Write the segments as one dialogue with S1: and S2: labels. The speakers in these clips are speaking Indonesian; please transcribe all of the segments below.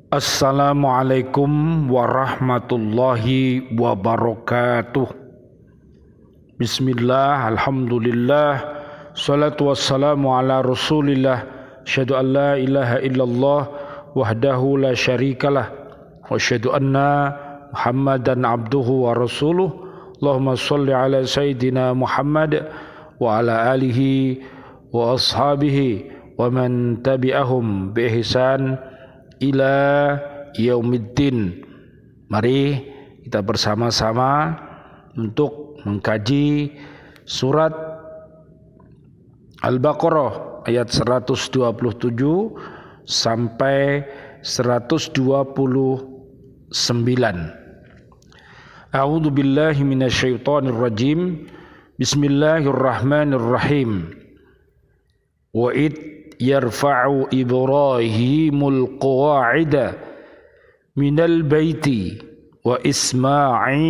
S1: Assalamualaikum warahmatullahi wabarakatuh. Bismillah, alhamdulillah, salatu wassalamu ala rasulillah. Asyhadu an la ilaha illallah wahdahu la syarikalah wa asyhadu anna Muhammadan abduhu wa rasuluh. Allahumma shalli ala sayyidina Muhammad wa ala alihi wa ashabihi wa man tabi'ahum bi ihsan ila yaumiddin. Mari kita bersama-sama untuk mengkaji surat Al-Baqarah ayat 127 sampai 129. A'udzu billahi minasyaitonir rajim. Bismillahirrahmanirrahim. Wa yarfa'u Ibrahimul qawa'ida minal baiti wa Ismail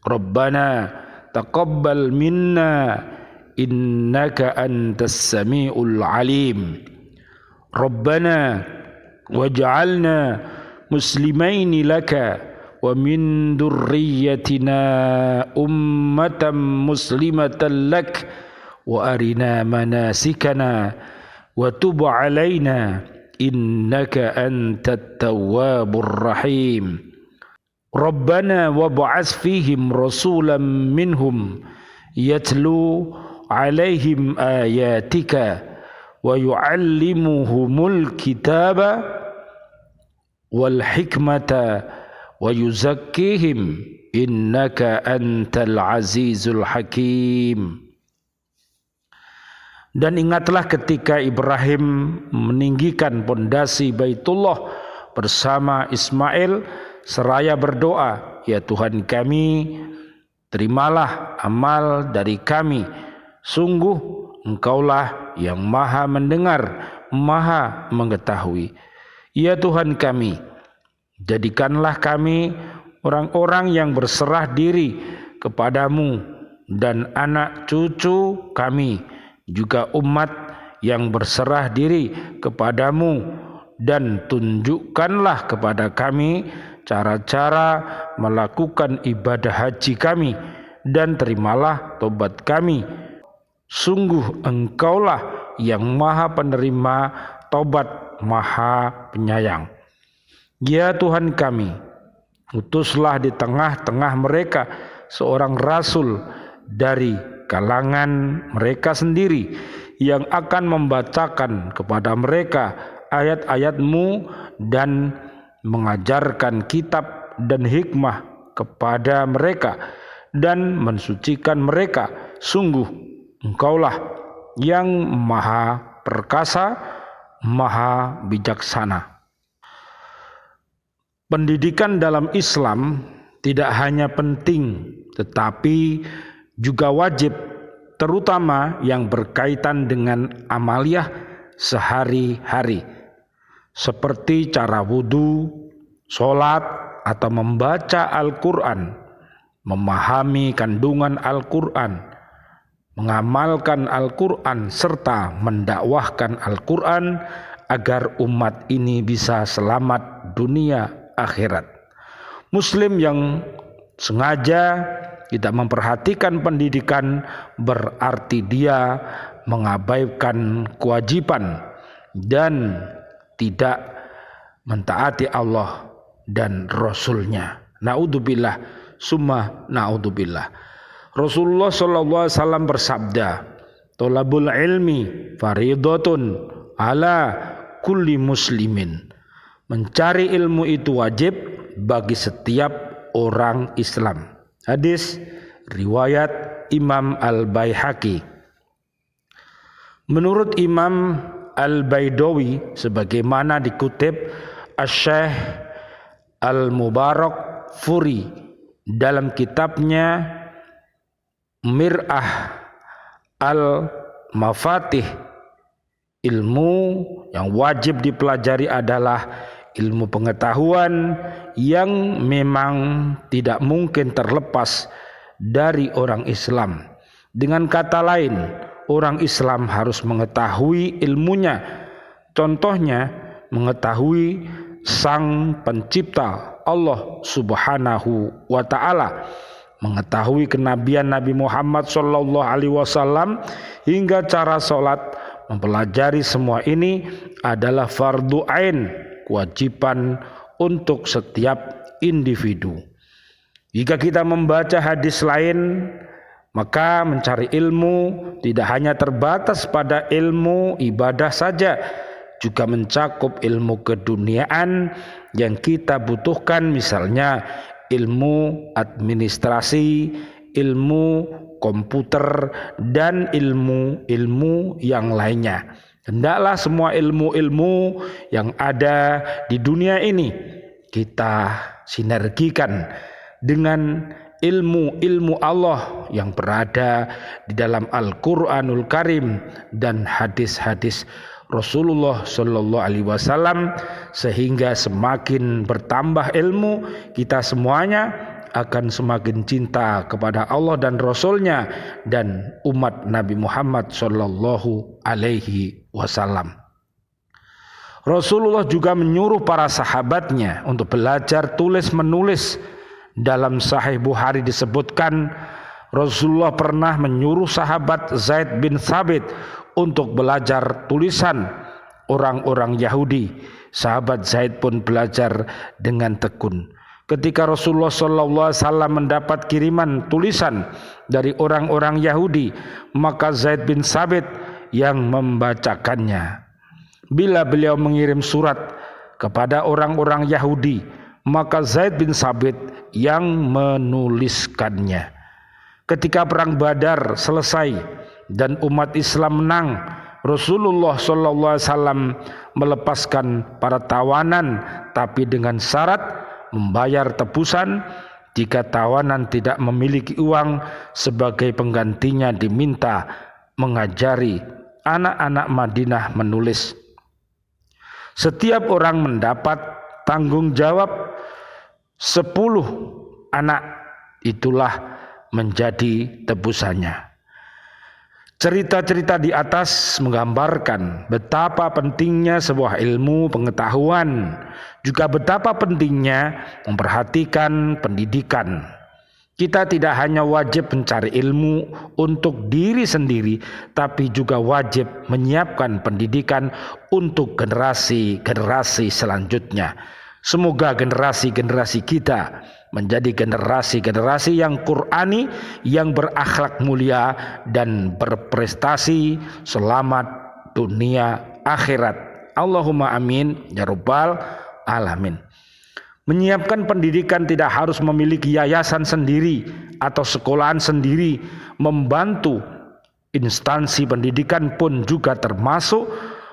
S1: Rabbana taqabbal minna innaka antas samiul alim Rabbana waj'alna muslimaini laka wa min dhurriyyatina ummatan muslimatan lak wa arina manasikana wa tub alaina innaka antat tawwabur rahim Rabbana wab'ats fihim rasulan minhum yatlu alaihim ayatika wa yu'allimuhumul kitaba wal hikmata wa yuzakkihim innaka antal azizul hakim. Dan ingatlah ketika Ibrahim meninggikan pondasi Baitullah bersama Ismail seraya berdoa, ya Tuhan kami, terimalah amal dari kami. Sungguh Engkaulah yang maha mendengar, maha mengetahui. Ya Tuhan kami, jadikanlah kami orang-orang yang berserah diri kepadamu dan anak cucu kami juga umat yang berserah diri kepadamu, dan tunjukkanlah kepada kami cara-cara melakukan ibadah haji kami, dan terimalah tobat kami. Sungguh Engkaulah yang maha penerima tobat, maha penyayang. Ya Tuhan kami, utuslah di tengah-tengah mereka seorang rasul dari kalangan mereka sendiri yang akan membacakan kepada mereka ayat-ayat-Mu dan mengajarkan kitab dan hikmah kepada mereka dan mensucikan mereka. Sungguh Engkaulah yang maha perkasa, maha bijaksana. Pendidikan dalam Islam tidak hanya penting tetapi juga wajib, terutama yang berkaitan dengan amaliyah sehari-hari seperti cara wudhu, sholat, atau membaca Al-Quran, memahami kandungan Al-Quran, mengamalkan Al-Quran, serta mendakwahkan Al-Quran agar umat ini bisa selamat dunia akhirat. Muslim yang sengaja tidak memperhatikan pendidikan berarti dia mengabaikan kewajiban dan tidak mentaati Allah dan Rasul-Nya. Naudzubillah, summa naudzubillah. Rasulullah SAW bersabda, "Thalabul ilmi faridatun ala kulli muslimin." Mencari ilmu itu wajib bagi setiap orang Islam. Hadis riwayat Imam Al-Baihaqi. Menurut Imam Al-Baidawi, sebagaimana dikutip Asy-Syaikh Al-Mubarak Furi dalam kitabnya Mir'ah Al-Mafatih, ilmu yang wajib dipelajari adalah ilmu pengetahuan yang memang tidak mungkin terlepas dari orang Islam. Dengan kata lain, orang Islam harus mengetahui ilmunya. Contohnya mengetahui Sang Pencipta Allah Subhanahu wa Ta'ala, mengetahui kenabian Nabi Muhammad sallallahu alaihi wasallam hingga cara sholat. Mempelajari semua ini adalah fardu ain, kewajiban untuk setiap individu. Jika kita membaca hadis lain, maka mencari ilmu tidak hanya terbatas pada ilmu ibadah saja, juga mencakup ilmu keduniaan yang kita butuhkan, misalnya ilmu administrasi, ilmu komputer, dan ilmu-ilmu yang lainnya. Hendaklah semua ilmu-ilmu yang ada di dunia ini kita sinergikan dengan ilmu-ilmu Allah yang berada di dalam Al-Quranul Karim dan hadis-hadis Rasulullah Sallallahu Alaihi Wasallam, sehingga semakin bertambah ilmu, kita semuanya akan semakin cinta kepada Allah dan Rasulnya dan umat Nabi Muhammad Sallallahu Alaihi Wasallam. Rasulullah juga menyuruh para sahabatnya untuk belajar tulis menulis. Dalam Sahih Bukhari disebutkan, Rasulullah pernah menyuruh sahabat Zaid bin Thabit untuk belajar tulisan orang-orang Yahudi. Sahabat Zaid pun belajar dengan tekun. Ketika Rasulullah SAW mendapat kiriman tulisan dari orang-orang Yahudi, maka Zaid bin Thabit yang membacakannya. Bila beliau mengirim surat kepada orang-orang Yahudi, maka Zaid bin Thabit yang menuliskannya. Ketika perang Badar selesai dan umat Islam menang, Rasulullah SAW melepaskan para tawanan, tapi dengan syarat membayar tebusan. Jika tawanan tidak memiliki uang, sebagai penggantinya diminta mengajari anak-anak Madinah menulis. Setiap orang mendapat tanggung jawab 10 anak, itulah menjadi tebusannya. Cerita-cerita di atas menggambarkan betapa pentingnya sebuah ilmu pengetahuan, juga betapa pentingnya memperhatikan pendidikan. Kita tidak hanya wajib mencari ilmu untuk diri sendiri, tapi juga wajib menyiapkan pendidikan untuk generasi-generasi selanjutnya. Semoga generasi-generasi kita menjadi generasi-generasi yang Qur'ani, yang berakhlak mulia dan berprestasi, selamat dunia akhirat. Allahumma amin ya rabbal alamin. Menyiapkan pendidikan tidak harus memiliki yayasan sendiri atau sekolahan sendiri. Membantu instansi pendidikan pun juga termasuk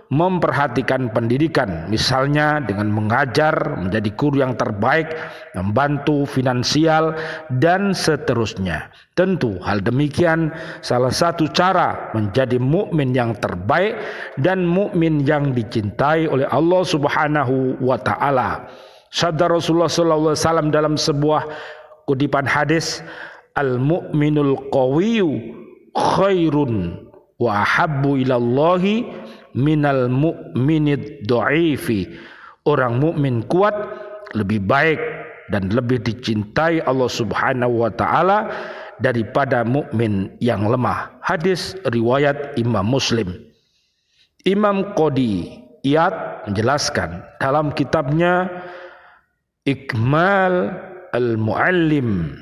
S1: memperhatikan pendidikan, misalnya dengan mengajar, menjadi guru yang terbaik, membantu finansial, dan seterusnya. Tentu hal demikian salah satu cara menjadi mukmin yang terbaik dan mukmin yang dicintai oleh Allah Subhanahu wa Ta'ala. Sabda Rasulullah SAW dalam sebuah kutipan hadis, al-mu'minul qawiyyu khairun wa ahabbu ilallahi minal mu'minid dha'ifi. Orang mukmin kuat lebih baik dan lebih dicintai Allah Subhanahu wa Ta'ala daripada mukmin yang lemah. Hadis riwayat Imam Muslim. Imam Qadi Iyad menjelaskan dalam kitabnya Ikmal al-Muallim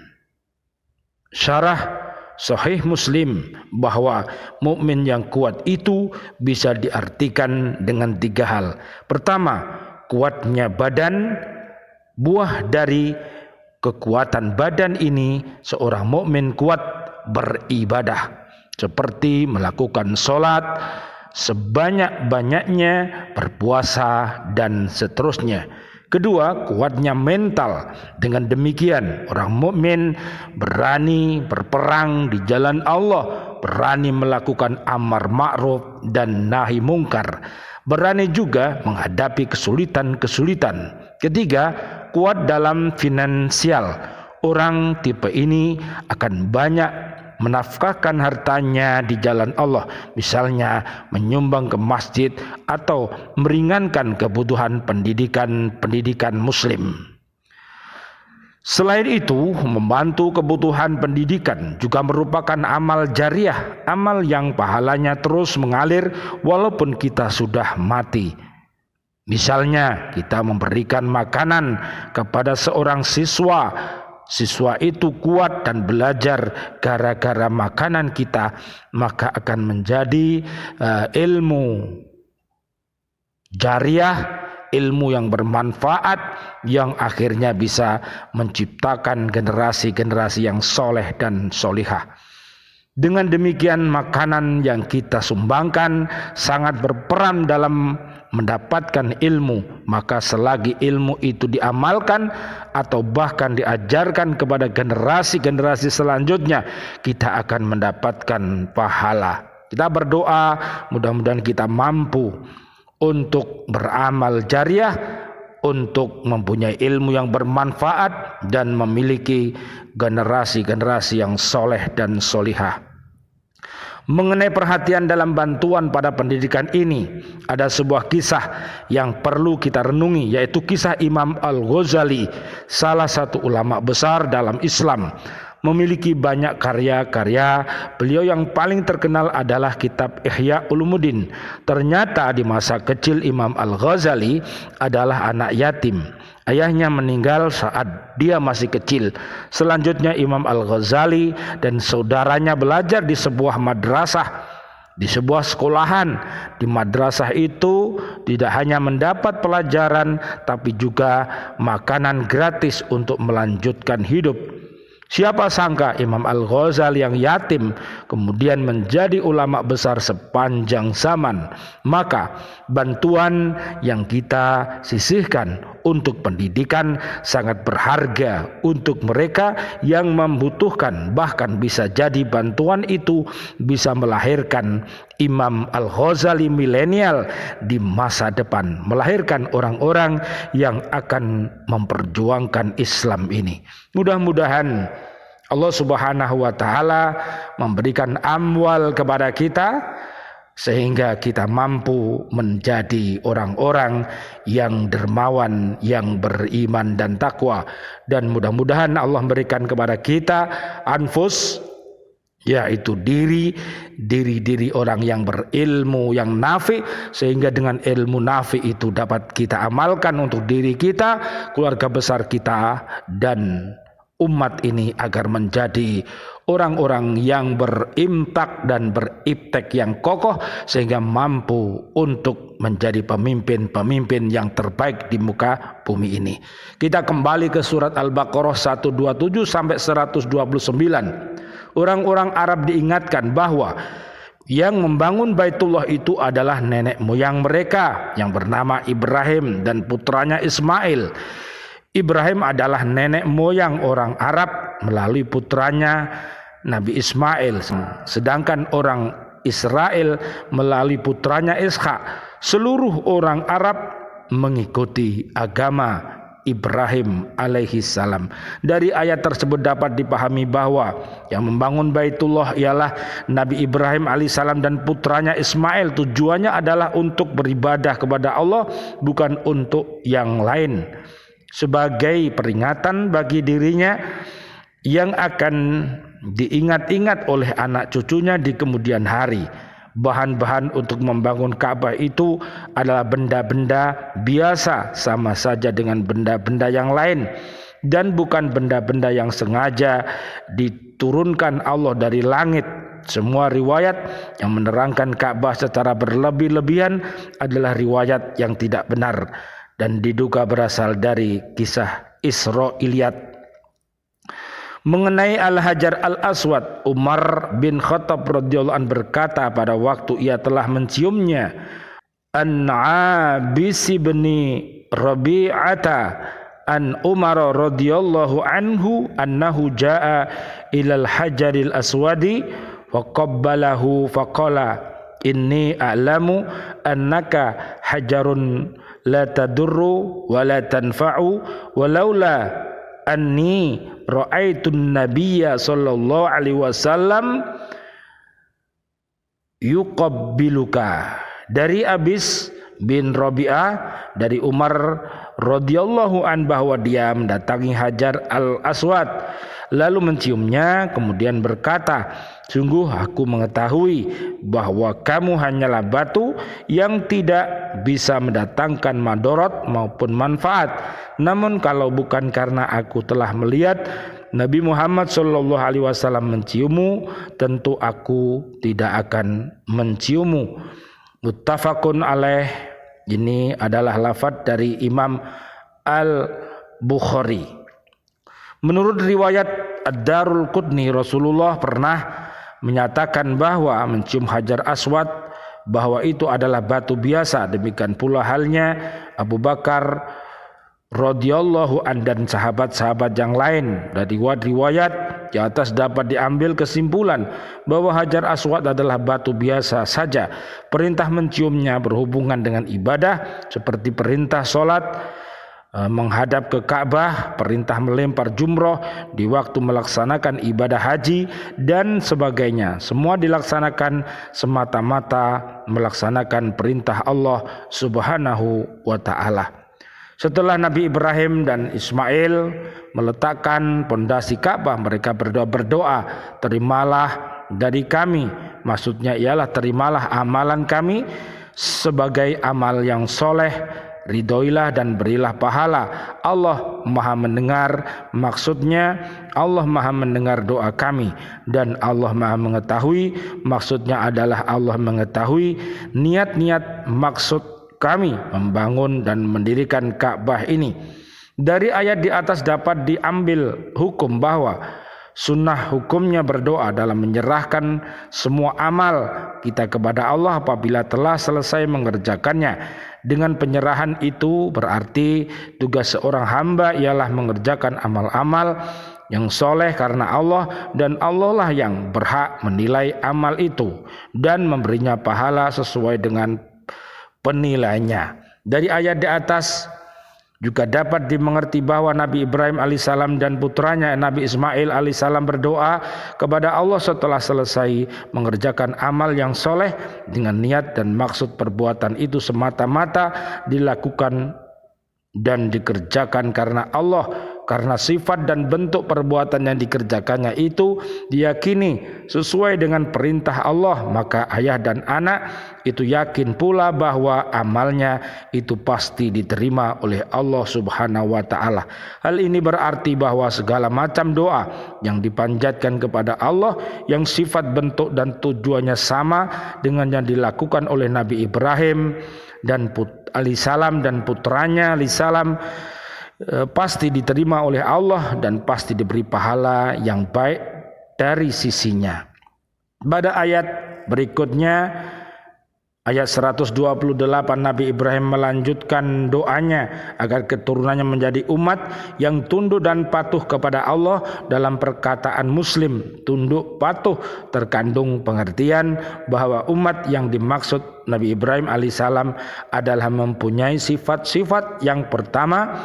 S1: Syarah Sahih Muslim, bahwa mukmin yang kuat itu bisa diartikan dengan 3 hal. Pertama, kuatnya badan. Buah dari kekuatan badan ini, seorang mukmin kuat beribadah, seperti melakukan sholat sebanyak-banyaknya, berpuasa, dan seterusnya. Kedua, kuatnya mental. Dengan demikian, orang mukmin berani berperang di jalan Allah, berani melakukan amar ma'ruf dan nahi mungkar, berani juga menghadapi kesulitan-kesulitan. Ketiga, kuat dalam finansial. Orang tipe ini akan banyak menafkahkan hartanya di jalan Allah, misalnya menyumbang ke masjid atau meringankan kebutuhan pendidikan muslim. Selain itu, membantu kebutuhan pendidikan juga merupakan amal jariah, amal yang pahalanya terus mengalir walaupun kita sudah mati. Misalnya, kita memberikan makanan kepada seorang siswa itu kuat dan belajar gara-gara makanan kita, maka akan menjadi ilmu jariah, ilmu yang bermanfaat yang akhirnya bisa menciptakan generasi-generasi yang soleh dan solihah. Dengan demikian, makanan yang kita sumbangkan sangat berperan dalam mendapatkan ilmu, maka selagi ilmu itu diamalkan atau bahkan diajarkan kepada generasi-generasi selanjutnya, kita akan mendapatkan pahala. Kita berdoa mudah-mudahan kita mampu untuk beramal jariah, untuk mempunyai ilmu yang bermanfaat dan memiliki generasi-generasi yang soleh dan solihah. Mengenai perhatian dalam bantuan pada pendidikan ini, ada sebuah kisah yang perlu kita renungi, yaitu kisah Imam Al-Ghazali, salah satu ulama besar dalam Islam. Memiliki banyak karya-karya. Beliau yang paling terkenal adalah kitab Ihya Ulumuddin. Ternyata di masa kecil Imam Al-Ghazali adalah anak yatim. Ayahnya meninggal saat dia masih kecil. Selanjutnya Imam Al-Ghazali dan saudaranya belajar di sebuah madrasah, di sebuah sekolahan. Di madrasah itu tidak hanya mendapat pelajaran, tapi juga makanan gratis untuk melanjutkan hidup. Siapa sangka Imam Al-Ghazali yang yatim kemudian menjadi ulama besar sepanjang zaman. Maka bantuan yang kita sisihkan untuk pendidikan sangat berharga untuk mereka yang membutuhkan. Bahkan bisa jadi bantuan itu bisa melahirkan Imam Al-Ghazali milenial di masa depan, melahirkan orang-orang yang akan memperjuangkan Islam ini. Mudah-mudahan Allah Subhanahu wa taala memberikan amwal kepada kita sehingga kita mampu menjadi orang-orang yang dermawan, yang beriman dan takwa. Dan mudah-mudahan Allah memberikan kepada kita anfus, yaitu diri orang yang berilmu yang nafi, sehingga dengan ilmu nafi itu dapat kita amalkan untuk diri kita, keluarga besar kita, dan umat ini agar menjadi orang-orang yang berimtak dan beriptek yang kokoh sehingga mampu untuk menjadi pemimpin-pemimpin yang terbaik di muka bumi ini. Kita kembali ke surat Al-Baqarah 127 sampai 129. Orang-orang Arab diingatkan bahwa yang membangun Baitullah itu adalah nenek moyang mereka yang bernama Ibrahim dan putranya Ismail. Ibrahim adalah nenek moyang orang Arab melalui putranya Nabi Ismail, sedangkan orang Israel melalui putranya Ishak. Seluruh orang Arab mengikuti agama Ibrahim alaihi salam. Dari ayat tersebut dapat dipahami bahwa yang membangun Baitullah ialah Nabi Ibrahim alaihi salam dan putranya Ismail. Tujuannya adalah untuk beribadah kepada Allah, bukan untuk yang lain, sebagai peringatan bagi dirinya yang akan diingat-ingat oleh anak cucunya di kemudian hari. Bahan-bahan untuk membangun Ka'bah itu adalah benda-benda biasa, sama saja dengan benda-benda yang lain, dan bukan benda-benda yang sengaja diturunkan Allah dari langit. Semua riwayat yang menerangkan Ka'bah secara berlebih-lebihan adalah riwayat yang tidak benar dan diduga berasal dari kisah Israiliyat. Mengenai Al-Hajar Al-Aswad, Umar bin Khattab radhiyallahu anhu berkata pada waktu ia telah menciumnya, An-Abis bin Rabi'ata an Umar radhiyallahu anhu annahu jaa ilal hajaril aswadi wa qabbalahu faqala inni a'lamu annaka hajarun la tadurru wa la tanfa'u walaula anni ra'aitun nabiyya sallallahu alaihi wasallam yuqabbiluka. Dari Abis bin Rabi'ah dari Umar radhiyallahu an bahwa dia mendatangi Hajar al-Aswad lalu menciumnya, kemudian berkata, sungguh aku mengetahui bahwa kamu hanyalah batu yang tidak bisa mendatangkan madarat maupun manfaat. Namun kalau bukan karena aku telah melihat Nabi Muhammad sallallahu alaihi wasallam menciummu, tentu aku tidak akan menciummu. Muttafaqun alaih. Ini adalah lafaz dari Imam Al-Bukhari. Menurut riwayat Ad-Darul Qutni, Rasulullah pernah menyatakan bahwa mencium Hajar Aswad bahwa itu adalah batu biasa. Demikian pula halnya Abu Bakar radhiyallahu an dan sahabat-sahabat yang lain. Dari riwayat di atas dapat diambil kesimpulan bahwa Hajar Aswad adalah batu biasa saja. Perintah menciumnya berhubungan dengan ibadah seperti perintah sholat, menghadap ke Ka'bah, perintah melempar jumroh di waktu melaksanakan ibadah haji dan sebagainya. Semua dilaksanakan semata-mata melaksanakan perintah Allah Subhanahu wa ta'ala. Setelah Nabi Ibrahim dan Ismail meletakkan pondasi Ka'bah, mereka berdoa, terimalah dari kami. Maksudnya ialah terimalah amalan kami sebagai amal yang soleh, ridhoilah dan berilah pahala. Allah maha mendengar, maksudnya Allah maha mendengar doa kami, dan Allah maha mengetahui, maksudnya adalah Allah mengetahui niat-niat maksud kami membangun dan mendirikan Ka'bah ini. Dari ayat di atas dapat diambil hukum bahwa sunnah hukumnya berdoa dalam menyerahkan semua amal kita kepada Allah apabila telah selesai mengerjakannya. Dengan penyerahan itu berarti tugas seorang hamba ialah mengerjakan amal-amal yang soleh karena Allah, dan Allah lah yang berhak menilai amal itu dan memberinya pahala sesuai dengan penilaiannya. Dari ayat di atas juga dapat dimengerti bahwa Nabi Ibrahim alaihissalam dan putranya Nabi Ismail alaihissalam berdoa kepada Allah setelah selesai mengerjakan amal yang soleh dengan niat dan maksud perbuatan itu semata-mata dilakukan dan dikerjakan karena Allah, karena sifat dan bentuk perbuatan yang dikerjakannya itu diyakini sesuai dengan perintah Allah, maka ayah dan anak itu yakin pula bahwa amalnya itu pasti diterima oleh Allah Subhanahu wa ta'ala. Hal ini berarti bahwa segala macam doa yang dipanjatkan kepada Allah yang sifat, bentuk dan tujuannya sama dengan yang dilakukan oleh Nabi Ibrahim dan alaihissalam dan putranya alaihissalam pasti diterima oleh Allah dan pasti diberi pahala yang baik dari sisinya. Pada ayat berikutnya, ayat 128, Nabi Ibrahim melanjutkan doanya agar keturunannya menjadi umat yang tunduk dan patuh kepada Allah. Dalam perkataan Muslim, tunduk patuh terkandung pengertian bahwa umat yang dimaksud Nabi Ibrahim alaihissalam adalah mempunyai sifat-sifat. Yang pertama,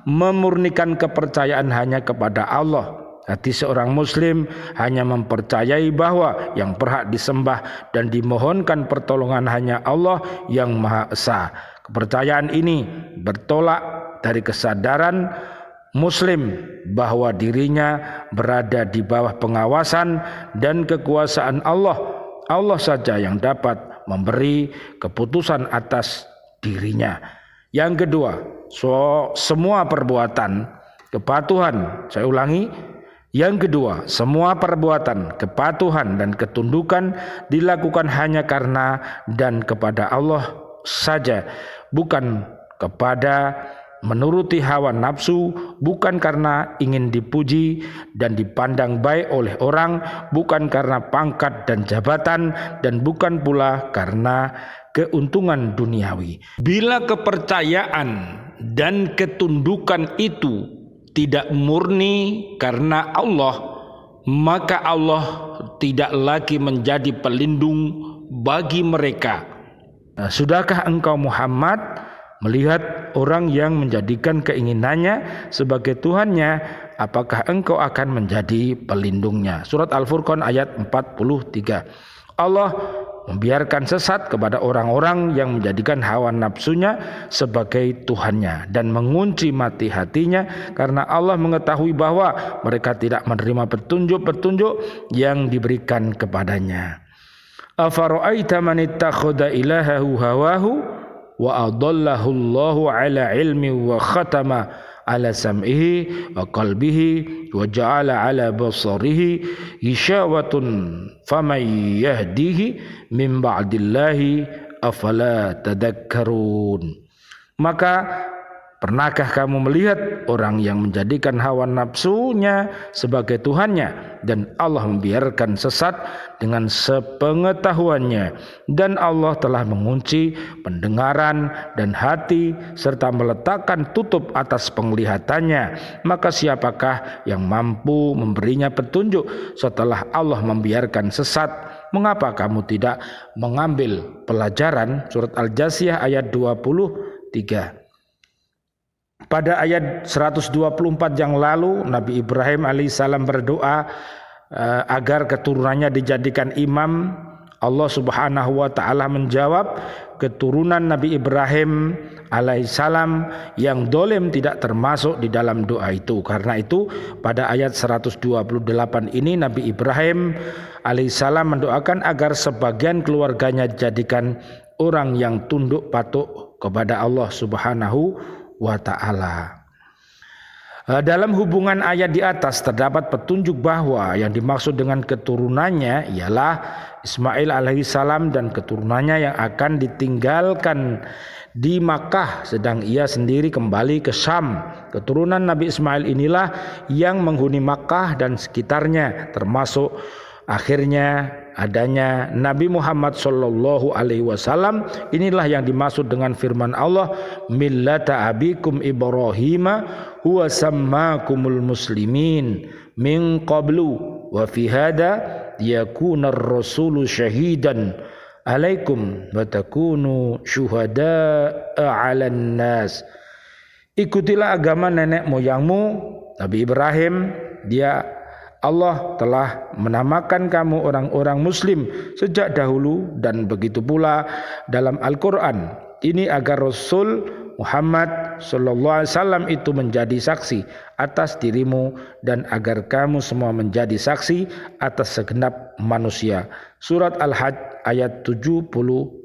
S1: memurnikan kepercayaan hanya kepada Allah. Hati seorang muslim hanya mempercayai bahwa yang berhak disembah dan dimohonkan pertolongan hanya Allah yang Maha Esa. Kepercayaan ini bertolak dari kesadaran muslim bahwa dirinya berada di bawah pengawasan dan kekuasaan Allah. Allah saja yang dapat memberi keputusan atas dirinya. Yang kedua, semua perbuatan kepatuhan, saya ulangi, yang kedua, semua perbuatan kepatuhan dan ketundukan dilakukan hanya karena dan kepada Allah saja, bukan kepada menuruti hawa nafsu, bukan karena ingin dipuji dan dipandang baik oleh orang, bukan karena pangkat dan jabatan, dan bukan pula karena keuntungan duniawi. Bila kepercayaan dan ketundukan itu tidak murni karena Allah, maka Allah tidak lagi menjadi pelindung bagi mereka. Sudahkah engkau Muhammad melihat orang yang menjadikan keinginannya sebagai Tuhannya, apakah engkau akan menjadi pelindungnya? Surat Al-Furqan ayat 43. Allah membiarkan sesat kepada orang-orang yang menjadikan hawa nafsunya sebagai Tuhannya dan mengunci mati hatinya, karena Allah mengetahui bahwa mereka tidak menerima petunjuk-petunjuk yang diberikan kepadanya. Afara'aita man ittakhadha ilahahu hawahu wa adallahu Allahu ala ilmi wa khatama ala sam'ihi wa qalbihi wa ja'ala ala basarihi ghishawatun faman yahdihi min ba'dillahi afala tadhakkarun. Maka pernahkah kamu melihat orang yang menjadikan hawa nafsunya sebagai Tuhannya dan Allah membiarkan sesat dengan sepengetahuannya, dan Allah telah mengunci pendengaran dan hati serta meletakkan tutup atas penglihatannya, maka siapakah yang mampu memberinya petunjuk setelah Allah membiarkan sesat? Mengapa kamu tidak mengambil pelajaran? Surat Al-Jasiyah ayat 23. Pada ayat 124 yang lalu, Nabi Ibrahim alaihissalam berdoa agar keturunannya dijadikan imam. Allah subhanahu wa ta'ala menjawab, keturunan Nabi Ibrahim alaihissalam yang dolim tidak termasuk di dalam doa itu. Karena itu pada ayat 128 ini Nabi Ibrahim alaihissalam mendoakan agar sebagian keluarganya dijadikan orang yang tunduk patuh kepada Allah subhanahu wa ta'ala. Dalam hubungan ayat di atas terdapat petunjuk bahwa yang dimaksud dengan keturunannya ialah Ismail alaihissalam dan keturunannya yang akan ditinggalkan di Makkah, sedang ia sendiri kembali ke Syam. Keturunan Nabi Ismail inilah yang menghuni Makkah dan sekitarnya, termasuk akhirnya adanya Nabi Muhammad sallallahu alaihi wasallam. Inilah yang dimaksud dengan firman Allah, millata abikum Ibrahim huwa sammakumul muslimin min qablu wa fi hada yakuna ar-rasulu syahidan alaikum wa takunu syuhada'a 'alan nas. Ikutilah agama nenek moyangmu Nabi Ibrahim, Allah telah menamakan kamu orang-orang muslim sejak dahulu, dan begitu pula dalam Al-Quran ini agar Rasul Muhammad sallallahu alaihi wasallam itu menjadi saksi atas dirimu dan agar kamu semua menjadi saksi atas segenap manusia. Surat Al-Hajj ayat 78.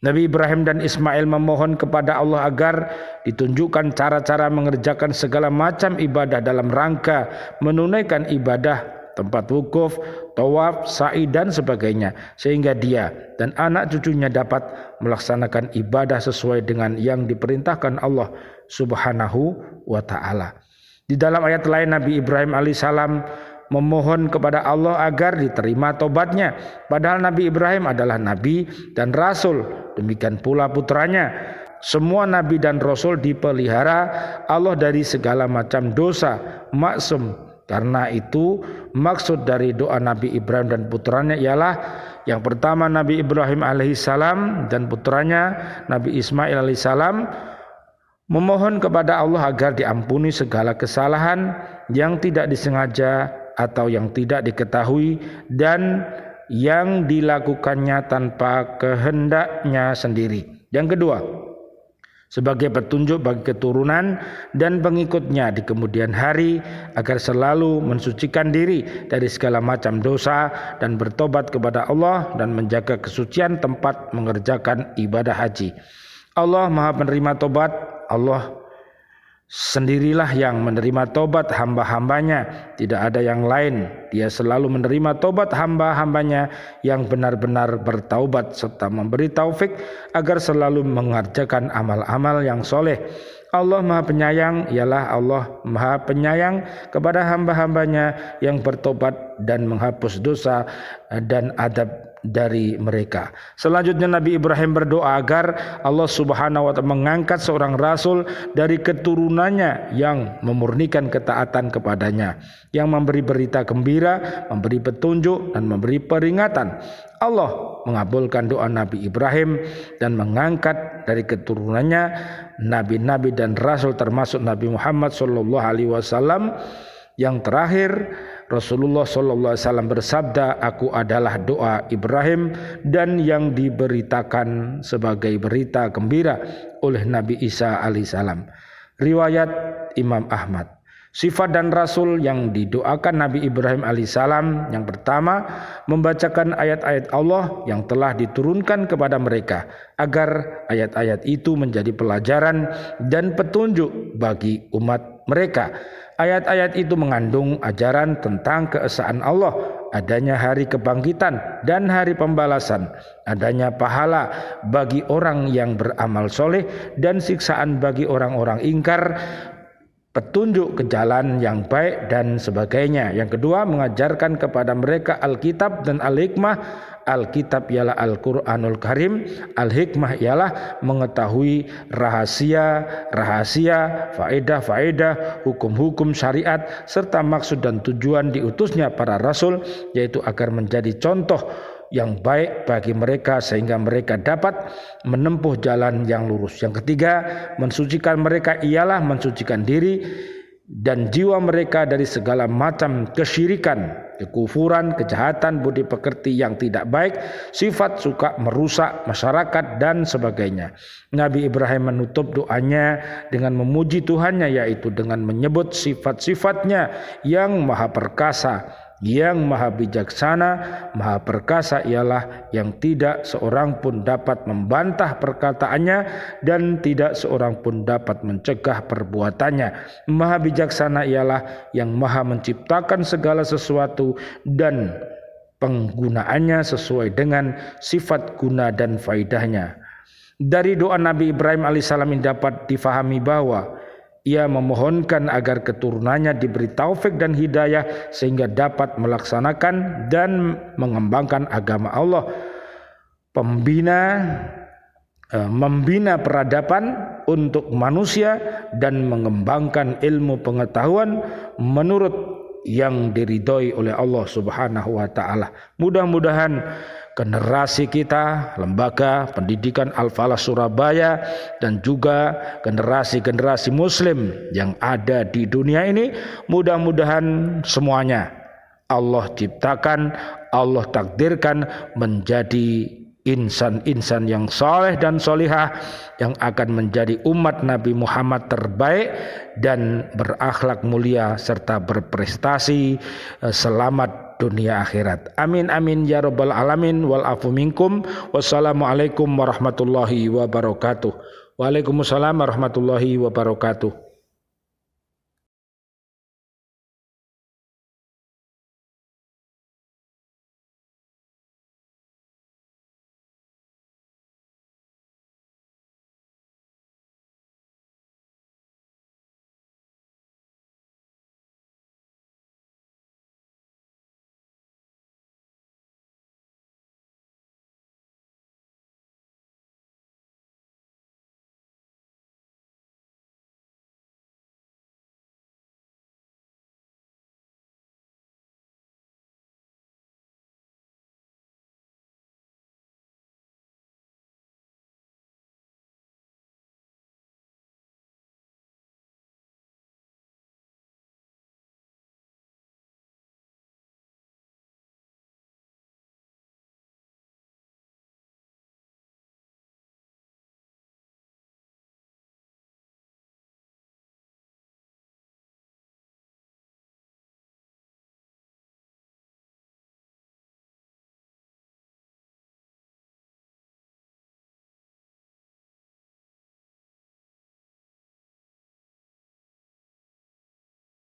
S1: Nabi Ibrahim dan Ismail memohon kepada Allah agar ditunjukkan cara-cara mengerjakan segala macam ibadah dalam rangka menunaikan ibadah, tempat wukuf, tawaf, sa'i dan sebagainya, sehingga dia dan anak cucunya dapat melaksanakan ibadah sesuai dengan yang diperintahkan Allah subhanahu wa ta'ala. Di dalam ayat lain Nabi Ibrahim alaihissalam memohon kepada Allah agar diterima tobatnya, padahal Nabi Ibrahim adalah nabi dan rasul, demikian pula putranya. Semua nabi dan rasul dipelihara Allah dari segala macam dosa, maksum. Karena itu maksud dari doa Nabi Ibrahim dan putranya ialah yang pertama, Nabi Ibrahim alaihissalam dan putranya Nabi Ismail alaihissalam memohon kepada Allah agar diampuni segala kesalahan yang tidak disengaja atau yang tidak diketahui dan yang dilakukannya tanpa kehendaknya sendiri. Yang kedua, sebagai petunjuk bagi keturunan dan pengikutnya di kemudian hari agar selalu mensucikan diri dari segala macam dosa dan bertobat kepada Allah dan menjaga kesucian tempat mengerjakan ibadah haji. Allah Maha penerima tobat. Allah sendirilah yang menerima tobat hamba-hambanya, tidak ada yang lain. Dia selalu menerima tobat hamba-hambanya yang benar-benar bertaubat serta memberi taufik agar selalu mengerjakan amal-amal yang soleh. Allah Maha Penyayang ialah Allah Maha Penyayang kepada hamba-hambanya yang bertobat dan menghapus dosa dan adab dari mereka. Selanjutnya Nabi Ibrahim berdoa agar Allah Subhanahu wa taala mengangkat seorang rasul dari keturunannya yang memurnikan ketaatan kepadanya, yang memberi berita gembira, memberi petunjuk dan memberi peringatan. Allah mengabulkan doa Nabi Ibrahim dan mengangkat dari keturunannya nabi-nabi dan rasul termasuk Nabi Muhammad SAW. Yang terakhir Rasulullah SAW bersabda, aku adalah doa Ibrahim dan yang diberitakan sebagai berita gembira oleh Nabi Isa alaihissalam. Riwayat Imam Ahmad. Sifat dan rasul yang didoakan Nabi Ibrahim alaihissalam, yang pertama membacakan ayat-ayat Allah yang telah diturunkan kepada mereka agar ayat-ayat itu menjadi pelajaran dan petunjuk bagi umat mereka. Ayat-ayat itu mengandung ajaran tentang keesaan Allah, adanya hari kebangkitan dan hari pembalasan, adanya pahala bagi orang yang beramal soleh dan siksaan bagi orang-orang ingkar, petunjuk ke jalan yang baik dan sebagainya. Yang kedua, mengajarkan kepada mereka Alkitab dan Al-Hikmah. Alkitab ialah Al-Quranul Karim, Al-Hikmah ialah mengetahui rahasia-rahasia, faedah-faedah, hukum-hukum syariat, serta maksud dan tujuan diutusnya para rasul, yaitu agar menjadi contoh yang baik bagi mereka sehingga mereka dapat menempuh jalan yang lurus. Yang ketiga, mensucikan mereka ialah mensucikan diri dan jiwa mereka dari segala macam kesyirikan, kekufuran, kejahatan, budi pekerti yang tidak baik, sifat suka merusak masyarakat dan sebagainya. Nabi Ibrahim menutup doanya dengan memuji Tuhannya, yaitu dengan menyebut sifat-sifatnya yang maha perkasa, yang maha bijaksana. Maha perkasa ialah yang tidak seorang pun dapat membantah perkataannya dan tidak seorang pun dapat mencegah perbuatannya. Maha bijaksana ialah yang maha menciptakan segala sesuatu dan penggunaannya sesuai dengan sifat guna dan faedahnya. Dari doa Nabi Ibrahim alaihissalam ini dapat difahami bahwa ia memohonkan agar keturunannya diberi taufik dan hidayah sehingga dapat melaksanakan dan mengembangkan agama Allah, membina peradaban untuk manusia dan mengembangkan ilmu pengetahuan menurut yang diridhoi oleh Allah Subhanahu wa taala. Mudah-mudahan generasi kita, lembaga pendidikan Al-Falah Surabaya, dan juga generasi-generasi muslim yang ada di dunia ini, mudah-mudahan semuanya Allah ciptakan, Allah takdirkan menjadi insan-insan yang soleh dan solihah, yang akan menjadi umat Nabi Muhammad terbaik dan berakhlak mulia serta berprestasi selamat dunia akhirat. Amin amin ya rabbal alamin. Wal afu minkum. Wassalamualaikum warahmatullahi wabarakatuh. Waalaikumsalam warahmatullahi wabarakatuh.